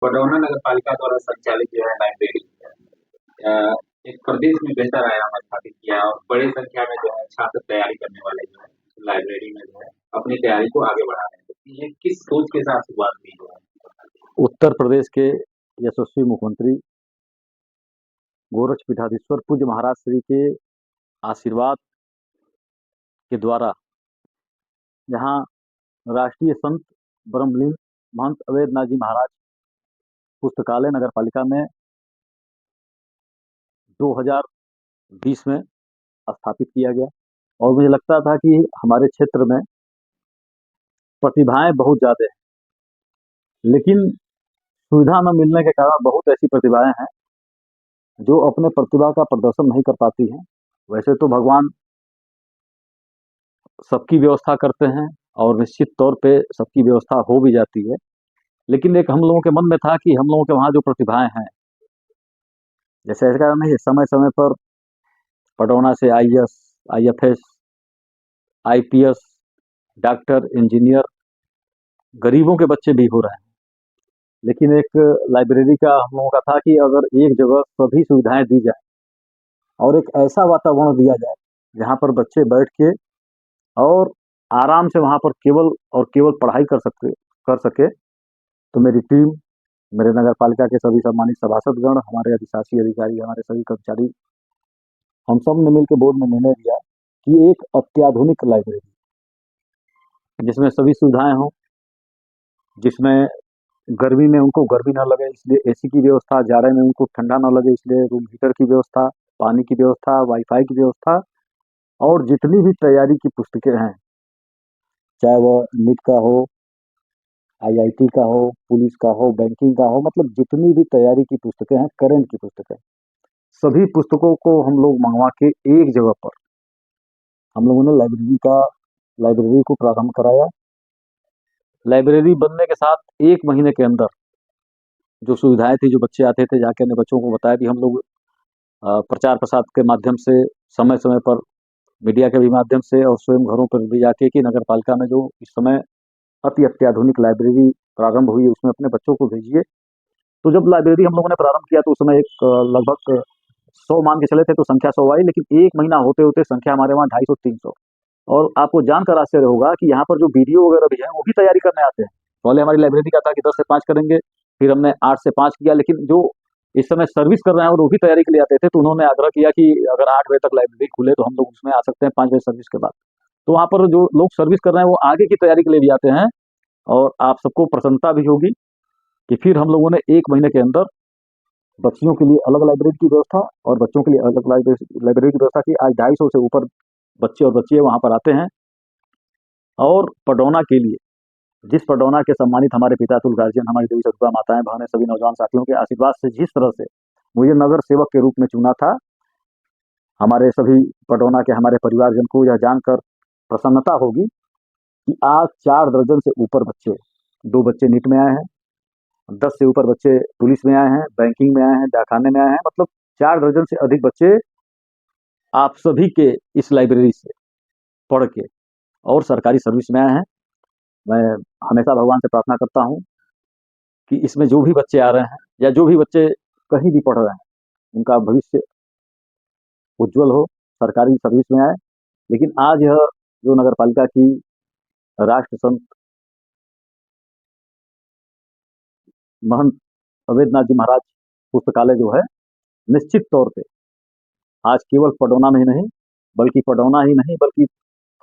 बडौना नगर पालिका द्वारा संचालित जो है लाइब्रेरी अ, एक प्रदेश में बेहतर आयाम स्थापित किया है और बड़ी संख्या में जो है छात्र तैयारी करने वाले जो है लाइब्रेरी में जो है अपनी तैयारी को आगे बढ़ा रहे हैं। तो ये किस सोच के साथ शुरुआत हुई जो है? उत्तर प्रदेश के यशस्वी मुख्यमंत्री गोरक्ष पीठाधीश्वर पूज्य महाराज श्री के आशीर्वाद के द्वारा यहाँ राष्ट्रीय संत ब्रह्मलीन महंत अवैधनाथ जी महाराज पुस्तकालय नगर पालिका में 2020 में स्थापित किया गया। और मुझे लगता था कि हमारे क्षेत्र में प्रतिभाएं बहुत ज़्यादा हैं, लेकिन सुविधा न मिलने के कारण बहुत ऐसी प्रतिभाएं हैं जो अपने प्रतिभा का प्रदर्शन नहीं कर पाती हैं। वैसे तो भगवान सबकी व्यवस्था करते हैं और निश्चित तौर पे सबकी व्यवस्था हो भी जाती है, लेकिन एक हम लोगों के मन में था कि हम लोगों के वहाँ जो प्रतिभाएं हैं, जैसे ऐसा नहीं है, समय समय पर पडौना से IAS, IFS, IPS, doctor, engineer, गरीबों के बच्चे भी हो रहे हैं। लेकिन एक लाइब्रेरी का हम लोगों का था कि अगर एक जगह सभी सुविधाएं दी जाए और एक ऐसा वातावरण दिया जाए जहाँ पर बच्चे बैठ के और आराम से वहाँ पर केवल और केवल पढ़ाई कर सके, तो मेरी टीम, मेरे नगर पालिका के सभी सम्मानित सभासदगण, हमारे अधिशासी अधिकारी, हमारे सभी कर्मचारी, हम सब ने मिलकर बोर्ड में निर्णय लिया कि एक अत्याधुनिक लाइब्रेरी जिसमें सभी सुविधाएं हों, जिसमें गर्मी में उनको गर्मी ना लगे इसलिए एसी की व्यवस्था, जाड़े में उनको ठंडा ना लगे इसलिए रूम हीटर की व्यवस्था, पानी की व्यवस्था, वाईफाई की व्यवस्था, और जितनी भी तैयारी की पुस्तकें हैं, चाहे वह नीट का हो, आईआईटी का हो, पुलिस का हो, बैंकिंग का हो, मतलब जितनी भी तैयारी की पुस्तकें हैं, करंट की पुस्तकें, सभी पुस्तकों को हम लोग मंगवा के एक जगह पर हम लोगों ने लाइब्रेरी को प्रारंभ कराया। लाइब्रेरी बनने के साथ 1 महीने के अंदर जो सुविधाएं थी, जो बच्चे आते थे, जाके अपने बच्चों को बताया कि हम लोग प्रचार प्रसार के माध्यम से, समय समय पर मीडिया के भी माध्यम से और स्वयं घरों पर भी जाके कि नगर पालिका में जो इस समय अति अत्याधुनिक लाइब्रेरी प्रारंभ हुई है उसमें अपने बच्चों को भेजिए। तो जब लाइब्रेरी हम लोगों ने प्रारंभ किया तो उस समय एक लगभग 100 मान के चले थे, तो संख्या 100 आई, लेकिन 1 महीना होते होते संख्या हमारे वहाँ 250-300। और आपको जानकर आश्चर्य होगा कि यहाँ पर जो वीडियो वगैरह भी है वो भी तैयारी करने आते हैं। पहले हमारी लाइब्रेरी का था कि 10 से 5 करेंगे, फिर हमने 8 से 5 किया, लेकिन जो इस समय सर्विस कर रहे हैं और वो भी तैयारी के लिए आते थे, तो उन्होंने आग्रह किया कि अगर 8 बजे तक लाइब्रेरी खुले तो हम लोग उसमें आ सकते हैं 5 बजे सर्विस के बाद। तो वहाँ पर जो लोग सर्विस कर रहे हैं वो आगे की तैयारी के लिए भी आते हैं। और आप सबको प्रसन्नता भी होगी कि फिर हम लोगों ने 1 महीने के अंदर बच्चियों के लिए अलग लाइब्रेरी की व्यवस्था और बच्चों के लिए अलग लाइब्रेरी की व्यवस्था की। आज 250 से ऊपर बच्चे और बच्चियां वहाँ पर आते हैं। और पडौना के लिए, जिस पडौना के सम्मानित हमारे पिता तुल गार्जियन, हमारी देवी सदगुआ माताएं, बहनें, सभी नौजवान साथियों के आशीर्वाद से जिस तरह से मुझे नगर सेवक के रूप में चुना था, हमारे सभी पडौना के हमारे परिवारजन को यह जानकर प्रसन्नता होगी कि आज 4 दर्जन से ऊपर बच्चे, 2 बच्चे नीट में आए हैं, 10 से ऊपर बच्चे पुलिस में आए हैं, बैंकिंग में आए हैं, डाकखाने में आए हैं, मतलब 4 दर्जन से अधिक बच्चे आप सभी के इस लाइब्रेरी से पढ़ के और सरकारी सर्विस में आए हैं। मैं हमेशा भगवान से प्रार्थना करता हूँ कि इसमें जो भी बच्चे आ रहे हैं या जो भी बच्चे कहीं भी पढ़ रहे हैं, उनका भविष्य उज्जवल हो, सरकारी सर्विस में आए। लेकिन आज यह जो नगर पालिका की राष्ट्र संत महंत अवैधनाथ जी महाराज पुस्तकालय जो है, निश्चित तौर पे आज केवल पडौना में ही नहीं, बल्कि पडौना ही नहीं बल्कि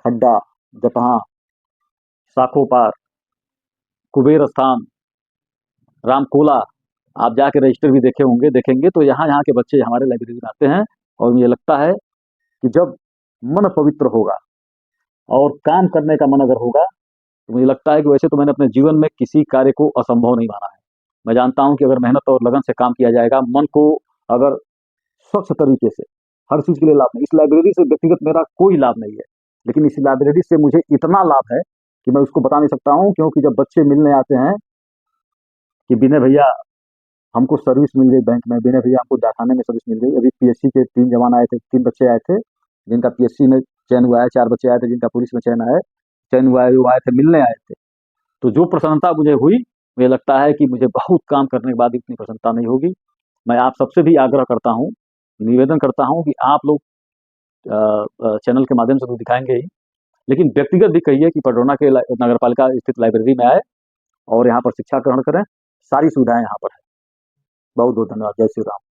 खड्डा, जपहा, साखोपार, कुबेर स्थान, रामकोला, आप जाके रजिस्टर भी देखेंगे तो यहाँ के बच्चे हमारे लाइब्रेरी में आते हैं। और मुझे लगता है कि जब मन पवित्र होगा और काम करने का मन अगर होगा, तो मुझे लगता है कि वैसे तो मैंने अपने जीवन में किसी कार्य को असंभव नहीं माना है। मैं जानता हूँ कि अगर मेहनत और लगन से काम किया जाएगा, मन को अगर स्वच्छ तरीके से, हर चीज़ के लिए लाभ नहीं, इस लाइब्रेरी से व्यक्तिगत मेरा कोई लाभ नहीं है, लेकिन इस लाइब्रेरी से मुझे इतना लाभ है कि मैं उसको बता नहीं सकता हूँ। क्योंकि जब बच्चे मिलने आते हैं कि विनय भैया हमको सर्विस मिल गई बैंक में, विनय भैया हमको डाकखाने में सर्विस मिल गई। अभी पीएससी के 3 जवान आए थे, 3 बच्चे आए थे जिनका पीएससी में चयन हुआ है, 4 बच्चे आए थे जिनका पुलिस में चयन हुआ है, वो आए थे, मिलने आए थे। तो जो प्रसन्नता मुझे हुई मुझे लगता है कि मुझे बहुत काम करने के बाद इतनी प्रसन्नता नहीं होगी। मैं आप सबसे भी आग्रह करता हूँ, निवेदन करता हूँ कि आप लोग चैनल के माध्यम से तो दिखाएँगे ही, लेकिन व्यक्तिगत भी कहिए कि पडरौना के नगर पालिका स्थित लाइब्रेरी में आए और यहाँ पर शिक्षा ग्रहण करें। सारी सुविधाएँ यहाँ पर हैं। बहुत-बहुत धन्यवाद। जय श्री राम।